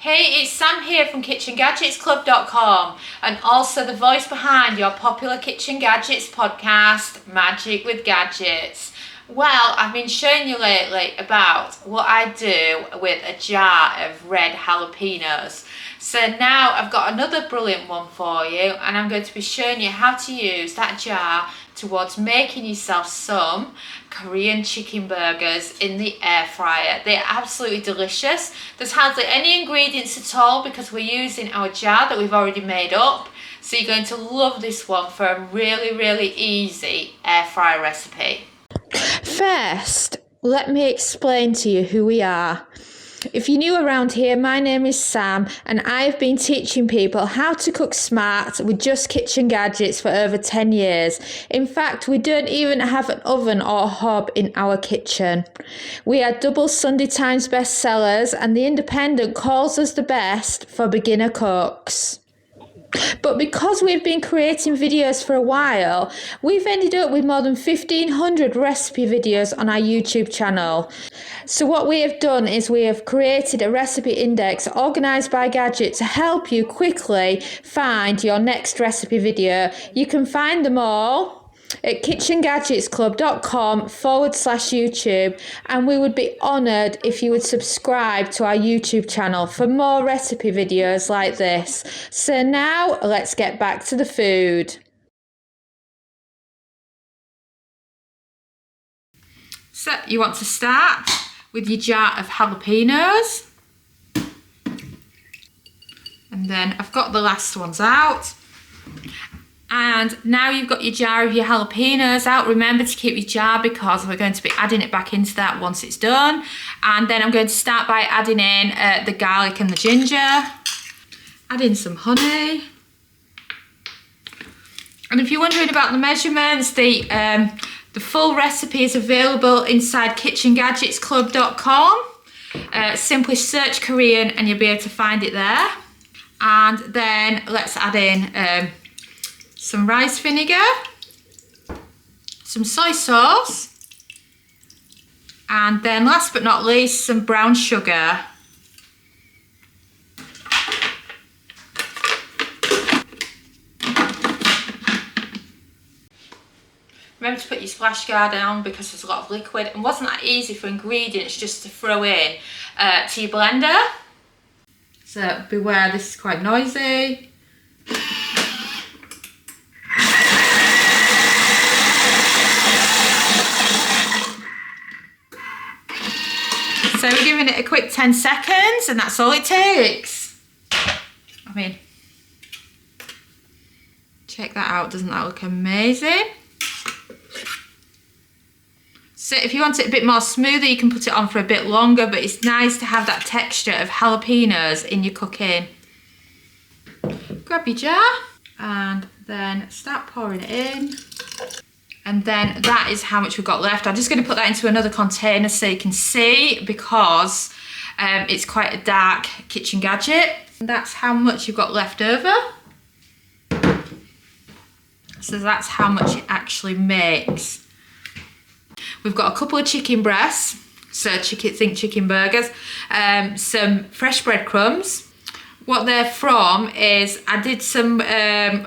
Hey, it's Sam here from KitchenGadgetsClub.com and also the voice behind your popular Kitchen Gadgets podcast, Magic with Gadgets. Well, I've been showing you lately about what I do with a jar of red jalapenos. So now I've got another brilliant one for you, and I'm going to be showing you how to use that jar towards making yourself some Korean chicken burgers in the air fryer. They're absolutely delicious. There's hardly any ingredients at all because we're using our jar that we've already made up. So you're going to love this one for a really easy air fryer recipe. First, let me explain to you who we are. If you're new around here, my name is Sam and I've been teaching people how to cook smart with just kitchen gadgets for over 10 years. In fact, we don't even have an oven or hob in our kitchen. We are double Sunday Times bestsellers and The Independent calls us the best for beginner cooks. But because we've been creating videos for a while, we've ended up with more than 1,500 recipe videos on our YouTube channel. So what we have done is we have created a recipe index organised by gadget to help you quickly find your next recipe video. You can find them all at KitchenGadgetsClub.com/YouTube, and we would be honoured if you would subscribe to our YouTube channel for more recipe videos like this. So now let's get back to the food. So you want to start with your jar of jalapenos, and then I've got the last ones out. And now you've got your jar of your jalapenos out. Remember to keep your jar because we're going to be adding it back into that once it's done. And then I'm going to start by adding in the garlic and the ginger. Add in some honey. And if you're wondering about the measurements, the full recipe is available inside KitchenGadgetsClub.com. Simply search Korean and you'll be able to find it there. And then let's add in some rice vinegar, some soy sauce, and then last but not least, some brown sugar. Remember to put your splash guard on because there's a lot of liquid, and wasn't that easy for ingredients just to throw in to your blender. So beware, this is quite noisy. So we're giving it a quick 10 seconds and that's all it takes. I mean, check that out, doesn't that look amazing? So if you want it a bit more smoother, you can put it on for a bit longer, but it's nice to have that texture of jalapenos in your cooking. Grab your jar and then start pouring it in. And then that is how much we've got left. I'm just going to put that into another container so you can see because it's quite a dark kitchen gadget. And that's how much you've got left over. So that's how much it actually makes. We've got a couple of chicken breasts, so think chicken burgers, some fresh breadcrumbs. What they're from is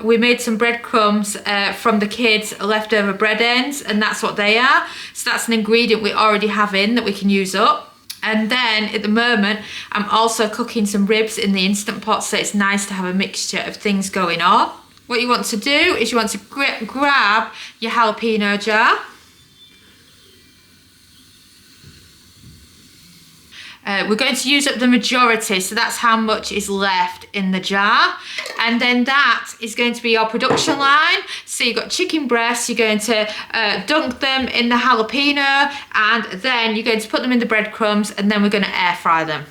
we made some breadcrumbs from the kids' leftover bread ends, and that's what they are. So that's an ingredient we already have in that we can use up. And then at the moment, I'm also cooking some ribs in the Instant Pot, so it's nice to have a mixture of things going on. What you want to do is you want to grab your jalapeno jar. We're going to use up the majority, so that's how much is left in the jar. And then that is going to be your production line. So you've got chicken breasts, you're going to dunk them in the jalapeno, and then you're going to put them in the breadcrumbs, and then we're going to air fry them.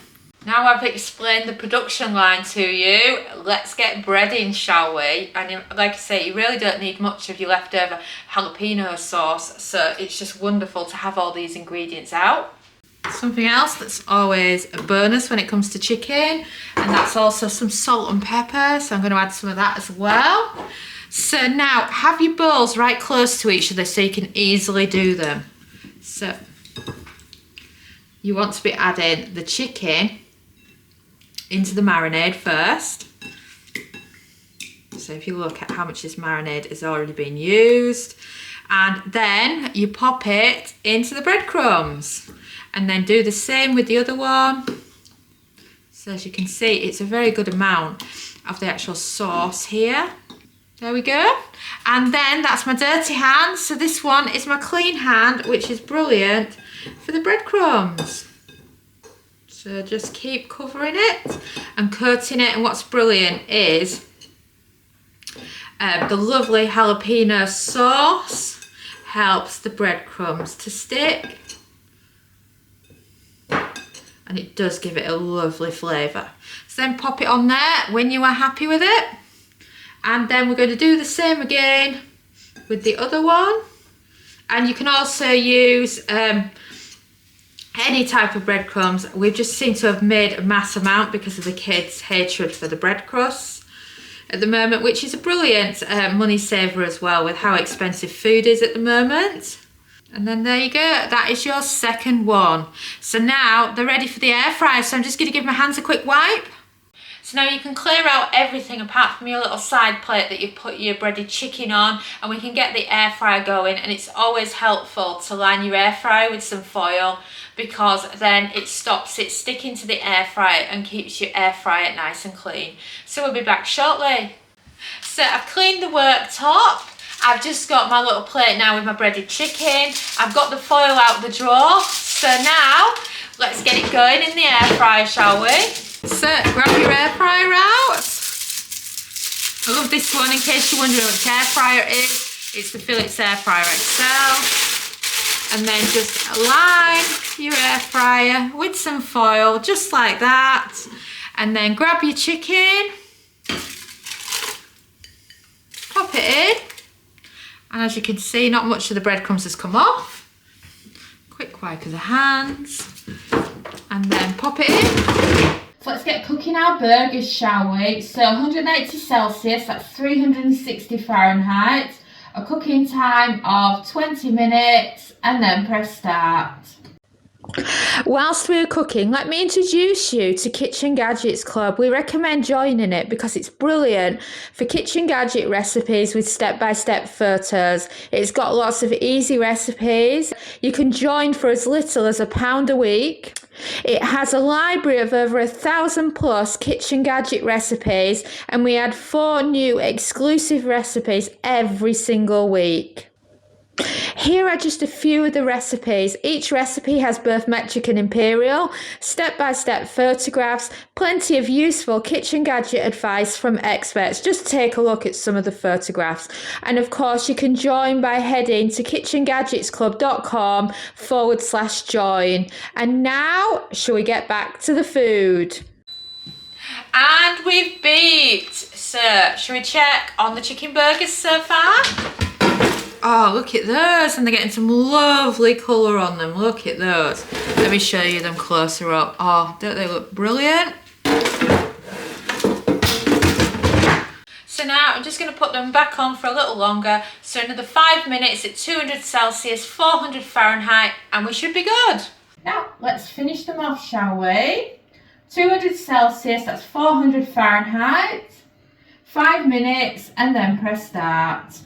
Now I've explained the production line to you, let's get breading, shall we? And like I say, you really don't need much of your leftover jalapeno sauce, so it's just wonderful to have all these ingredients out. Something else that's always a bonus when it comes to chicken, and that's also some salt and pepper, so I'm going to add some of that as well. So now have your bowls right close to each other so you can easily do them. So you want to be adding the chicken into the marinade first. So if you look at how much this marinade has already been used, and then you pop it into the breadcrumbs, and then do the same with the other one. So as you can see, it's a very good amount of the actual sauce here. There we go. And then that's my dirty hand. So this one is my clean hand, which is brilliant for the breadcrumbs. So just keep covering it and coating it. And what's brilliant is the lovely jalapeno sauce helps the breadcrumbs to stick. And it does give it a lovely flavour. So then pop it on there when you are happy with it. And then we're going to do the same again with the other one. And you can also use any type of breadcrumbs. We've just seemed to have made a mass amount because of the kids' hatred for the bread crusts at the moment, which is a brilliant money saver as well with how expensive food is at the moment. And then there you go, that is your second one. So now they're ready for the air fryer. So I'm just going to give my hands a quick wipe. So now you can clear out everything apart from your little side plate that you've put your breaded chicken on, and we can get the air fryer going. And it's always helpful to line your air fryer with some foil, because then it stops it sticking to the air fryer and keeps your air fryer nice and clean. So we'll be back shortly. So I've cleaned the worktop. I've just got my little plate now with my breaded chicken. I've got the foil out the drawer. So now let's get it going in the air fryer, shall we? So grab your air fryer out. I love this one in case you're wondering which air fryer it is. It's the Philips Air Fryer XL. And then just line your air fryer with some foil, just like that. And then grab your chicken, pop it in. And as you can see, not much of the breadcrumbs has come off. Quick wipe of the hands. And then pop it in. So let's get cooking our burgers, shall we? So 180 Celsius, that's 360 Fahrenheit. A cooking time of 20 minutes, and then press start. Whilst we're cooking, let me introduce you to Kitchen Gadgets Club. We recommend joining it because it's brilliant for kitchen gadget recipes with step-by-step photos. It's got lots of easy recipes. You can join for as little as £1 a week. It has a library of over 1,000 plus kitchen gadget recipes, and we add 4 new exclusive recipes every single week. Here are just a few of the recipes. Each recipe has both metric and imperial, step-by-step photographs, plenty of useful kitchen gadget advice from experts. Just take a look at some of the photographs. And of course, you can join by heading to KitchenGadgetsClub.com/join. And now, shall we get back to the food? And we've beeped. So, shall we check on the chicken burgers so far? Oh, look at those, and they're getting some lovely colour on them. Look at those. Let me show you them closer up. Oh, don't they look brilliant? So now I'm just going to put them back on for a little longer. So another 5 minutes at 200 Celsius, 400 Fahrenheit, and we should be good. Now, let's finish them off, shall we? 200 Celsius, that's 400 Fahrenheit. 5 minutes, and then press start.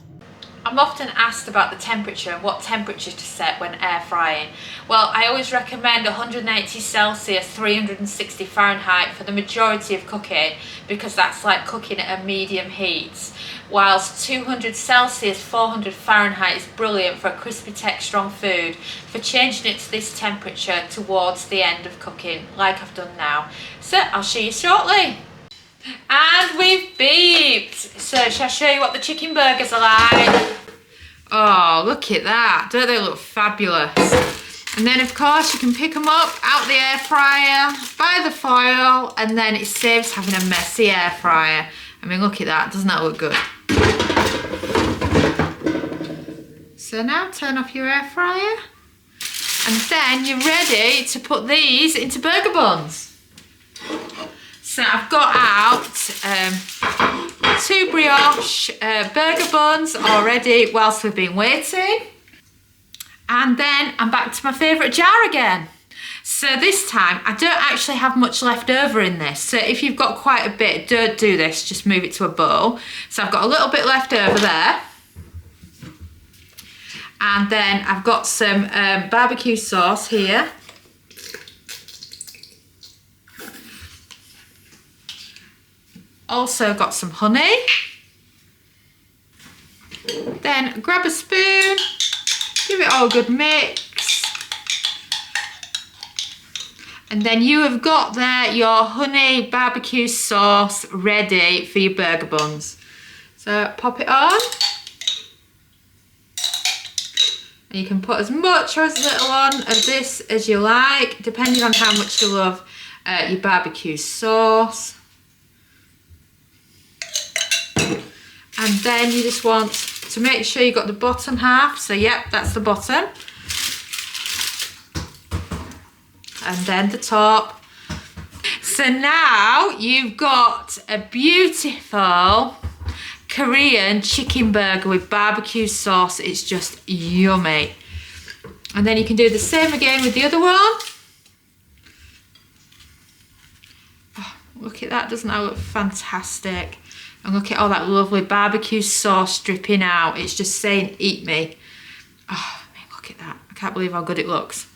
I'm often asked about the temperature and what temperature to set when air frying. Well, I always recommend 180 Celsius, 360 Fahrenheit for the majority of cooking, because that's like cooking at a medium heat. Whilst 200 Celsius, 400 Fahrenheit is brilliant for a crispy texture on food, for changing it to this temperature towards the end of cooking, like I've done now. So I'll show you shortly. And we've beeped. So shall I show you what the chicken burgers are like? Oh, look at that. Don't they look fabulous? And then of course you can pick them up out the air fryer, by the foil, and then it saves having a messy air fryer. I mean, look at that. Doesn't that look good? So now turn off your air fryer, and then you're ready to put these into burger buns. So I've got out 2 brioche burger buns already whilst we've been waiting. And then I'm back to my favourite jar again. So this time, I don't actually have much left over in this. So if you've got quite a bit, don't do this, just move it to a bowl. So I've got a little bit left over there. And then I've got some barbecue sauce here. Also got some honey. Then grab a spoon, give it all a good mix. And then you have got there your honey barbecue sauce ready for your burger buns. So pop it on. And you can put as much or as little on of this as you like, depending on how much you love your barbecue sauce. And then you just want to make sure you've got the bottom half. So yep, that's the bottom. And then the top. So now you've got a beautiful Korean chicken burger with barbecue sauce. It's just yummy. And then you can do the same again with the other one. Oh, look at that, doesn't that look fantastic? And look at all that lovely barbecue sauce dripping out. It's just saying, eat me. Oh, I mean, look at that. I can't believe how good it looks.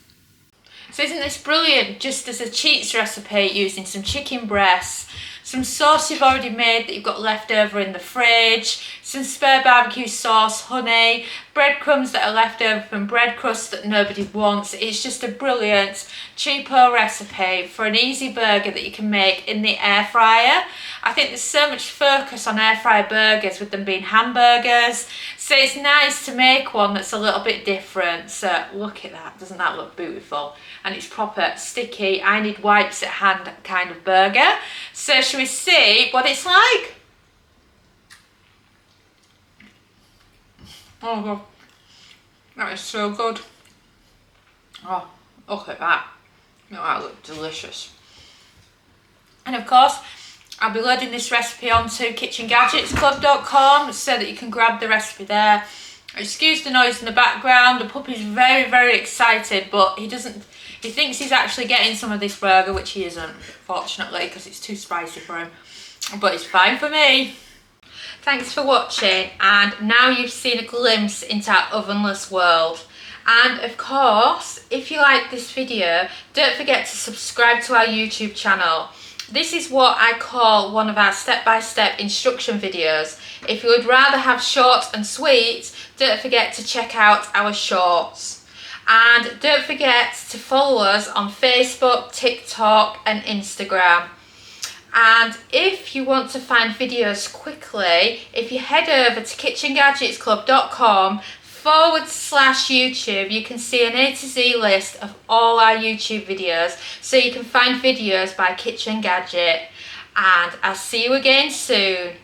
So isn't this brilliant? Just as a cheats recipe using some chicken breasts, some sauce you've already made that you've got left over in the fridge, some spare barbecue sauce, honey, breadcrumbs that are left over from bread crust that nobody wants. It's just a brilliant cheapo recipe for an easy burger that you can make in the air fryer. I think there's so much focus on air fryer burgers with them being hamburgers, so it's nice to make one that's a little bit different. So look at that, doesn't that look beautiful? And it's proper sticky, I need wipes at hand kind of burger. So shall we see what it's like? Oh god, that is so good. Oh, look at that. That looks delicious. And of course, I'll be loading this recipe onto KitchenGadgetsClub.com so that you can grab the recipe there. Excuse the noise in the background. The puppy's very, very excited, but he thinks he's actually getting some of this burger, which he isn't, fortunately, because it's too spicy for him. But it's fine for me. Thanks for watching, and now you've seen a glimpse into our ovenless world. And of course, if you like this video, don't forget to subscribe to our YouTube channel. This is what I call one of our step-by-step instruction videos. If you would rather have short and sweet, don't forget to check out our shorts. And don't forget to follow us on Facebook, TikTok and Instagram. And if you want to find videos quickly, if you head over to KitchenGadgetsClub.com/YouTube, you can see an A to Z list of all our YouTube videos, so you can find videos by Kitchen Gadget. And I'll see you again soon.